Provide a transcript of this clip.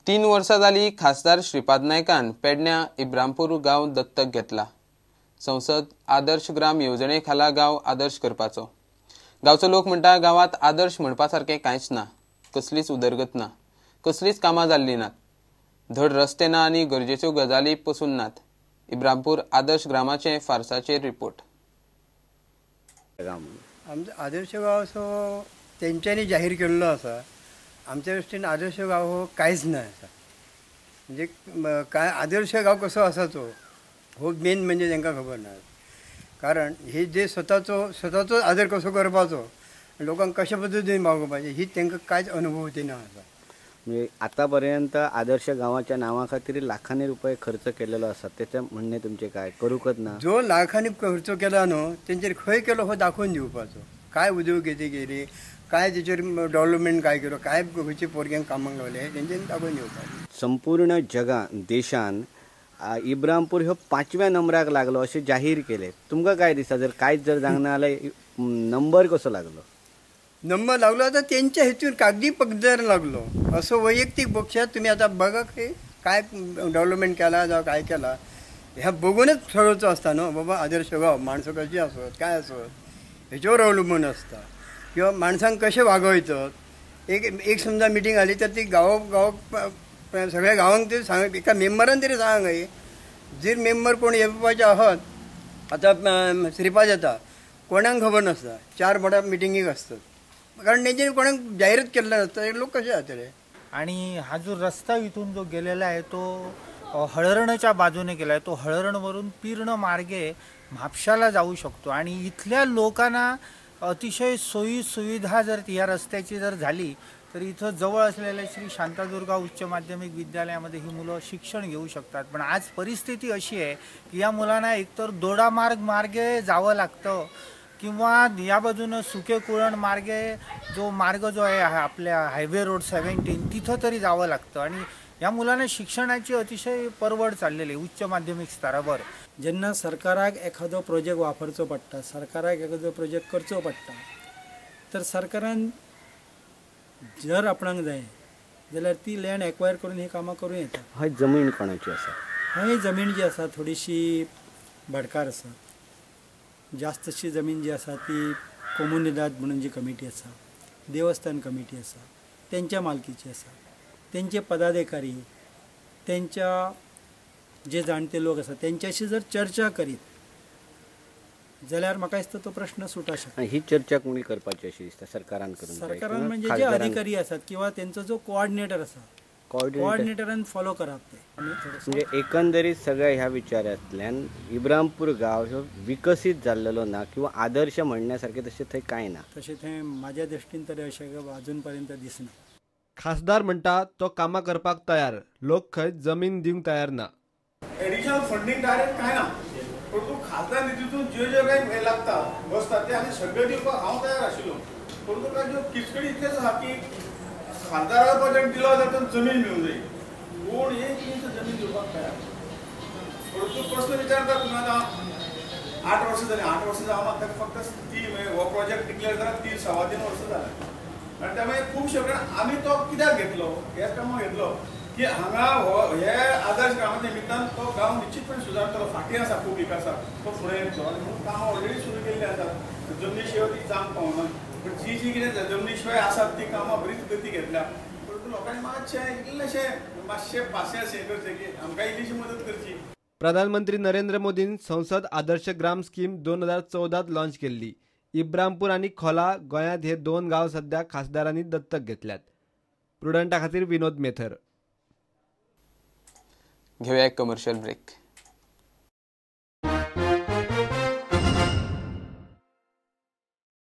3 वर्सां जाली खासदार श्रीपाद नायकान पेडण्यां इब्रामपूर गांव दत्तक घेतला। संसद आदर्श ग्राम येवजणे खाला गांव आदर्श करपाचो। गांवचो लोक म्हणटा गांवांत आदर्श म्हणपा सारकें कांयच ना, कसलीच उदरगत ना, कसलीच कामां जाल्लीं नात, धड रस्ते ना आनी गरजेच्यो गजाली पसून नात। इब्रामपूर आदर्श ग्रामाचे फारसाचेर रिपोर्ट। आमचो आदर्श गांव असो तेंच्यांनी जाहीर केल्लो आसा। आमच्या दृश्टीन आदर्श गांव हो कांयच ना आसा। म्हणजे काय आदर्श गांव कसो आसाचो हो मेन म्हणजे तांकां खबर ना। कारण हे जे स्वताचो आदर कसो करपाचो, लोकांक कशा पद्दतीन वागोवपाचें ही तांकां कांयच अनुभव ना आसा। म्हणजे आतापर्यंत आदर्श गावाच्या नावा खातीर लाखांनी रुपये खर्च केलेलो आसा, त्याचे म्हणणे तुमचे काय करूकच ना? जो लाखांनी खर्च केला न्हू तेंचेर खंय केलो हो दाखोवन दिवपाचो। काय उद्योगती केली, काय तेचेर डेव्हलपमेंट काय केलो, काय खंयच्या भुरग्यांक कामाक लावले हे तेंच्यांनी दाखोवन दिवपाचें। संपूर्ण जगान देशान इब्रामपूर ह्यो 5व्या नंबराक लागलो अशें जाहीर केले। तुमकां काय दिसता जर कांयच जर जावंक ना जाल्यार नंबर कसो लागलो? नंबर लागलो आता त्यांच्या हेतून कागदी पद्धतीन लागलो। असं वैयक्तिक पक्षात तुम्ही आता बघा की काय डेव्हलपमेंट केला जावं काय केला ह्या बघूनच ठरवचं असता न्हू। बाबा आदर्श गांव माणसं कशी आसत काय आसत हेचेवर अवलंबून असता, किंवा माणसांक कशें वागयतात। एक समजा मिटींग आली तर ती गांव सगळ्या गांवांक ते सांग एका मेंबरान तरी सांग जर मेंबर कोण येवपाचे आहात आता श्रीपाद येता कोणाक खबर नासता, 4 मोठ्या मिटिंगेक असतात, कारण तेंच्यानी कोणाक जाहीरच केल्लें नसता, लोक कसे जातले। आणि हा जो रस्ता इथून जो गेलेला आहे तो हळरणच्या बाजूने गेला आहे। तो हळरणवरून पीर्ण मार्गे म्हापशाला जाऊ शकतो आणि इथल्या लोकांना अतिशय सोयी सुविधा जर या रस्त्याची जर झाली तर इथं जवळ असलेल्या श्री शांतादुर्गा उच्च माध्यमिक विद्यालयामध्ये ही मुलं शिक्षण घेऊ शकतात। पण आज परिस्थिती अशी आहे की या मुलांना एकतर दोडामार्ग मार्गे जावं लागतं किंवा या बाजूनं सुके कुळण मार्गे जो मार्ग जो आहे आपल्या हायवे रोड 17 तिथं तरी जावं लागतं आणि या मुलांना शिक्षणाची अतिशय परवड चाललेली उच्च माध्यमिक स्तरावर। जेन्ना सरकाराक एखादो प्रोजेक्ट वापरचो पडटा, सरकाराक एखादो प्रोजेक्ट करचो पडटा, तर सरकारान जर आपणाक जाय जाल्यार ती लँड एक्वायर करून ही कामां करूं येता। हय जमीन कोणाची आसा? हय जमीन जी आसा थोडीशी भाटकार आसा। जास्तशी जमीन जी आसा ती कोमुनिदाद म्हणून जी कमिटी आसा, देवस्थान कमिटी आसा, तेंच्या मालकीची आसा। तेंचे पदाधिकारी तेंच्या जे जाणते लोक आसा तेंच्याशी जर चर्चा करीत जाल्यार म्हाका दिसता तो प्रश्न सुटा शकता। ही चर्चा कोणी करपाची अशी दिसता? सरकारान करून सरकारान म्हणजे जे अधिकारी आसात किंवा तेंचो जो कोऑर्डिनेटर आसा कोऑर्डिनेटरान फॉलो करप ते। म्हणजे एकंदरीत सगळ्या ह्या विचारांतल्यान इब्रामपूर गांव ह्यो विकसीत जाल्लेलो ना किंवा आदर्श म्हणण्यासारखे तशें थंय कांय ना। तशें थंय म्हाज्या दृश्टीन तरी अशें अजून पर्यंत दिसना। खासदार म्हणटा तो कामां करपाक तयार, लोक खंय जमीन दिवंक तयार ना। एडिशनल फंडिंग डायरेक्ट काय ना, पण तू खासदार निधीतून जे काही लागता बसता ते आम्ही सगळे दिवपाक हांव तयार आशिल्लो। परंतु काय जो किचकडी इतलेच आहा की खासदारा बजेट दिलो जाल्यार जमीन मेळूंक जाय, कोण एक इंच जमीन दिवपाक तयार। परंतु प्रश्न विचारता तुम्ही आता 8 वर्ष जाली, 8 वर्ष जावन म्हाका फक्त हो प्रोजेक्ट डिक्लेअर जाल्यार 3 वर्ष जालें आणि त्यामुळे खुबशे कडेन आमी तो कित्याक घेतलो ह्या कामाक घेतलो की हांगा हे आदर्श ग्रामाच्या निमित्तान तो गांव निश्चितपणे सुदारतलो। फाटीं आसा खूब विकासाक, तो फुडें येतलो आनी म्हणून कामां ऑलरेडी सुरू केल्ली आसात। जमनी शिवाय ती जावंक पावना, पण जी कितें जमनी शिवाय आसात ती कामां बरीच गती घेतल्या। परंतु लोकांनी मातशें पासियेंस हें करचें की आमकां इल्लीशी मदत करची। प्रधानमंत्री नरेंद्र मोदीन संसद आदर्श ग्राम स्कीम 2014 लॉन्च केल्ली। इब्रामपूर आणि खोला गोंयांत हे 2 गांव सध्या खासदारांनी दत्तक घेतल्यात। प्रुडंटा खातीर विनोद मेथर। घेऊया एक कमर्शियल ब्रेक।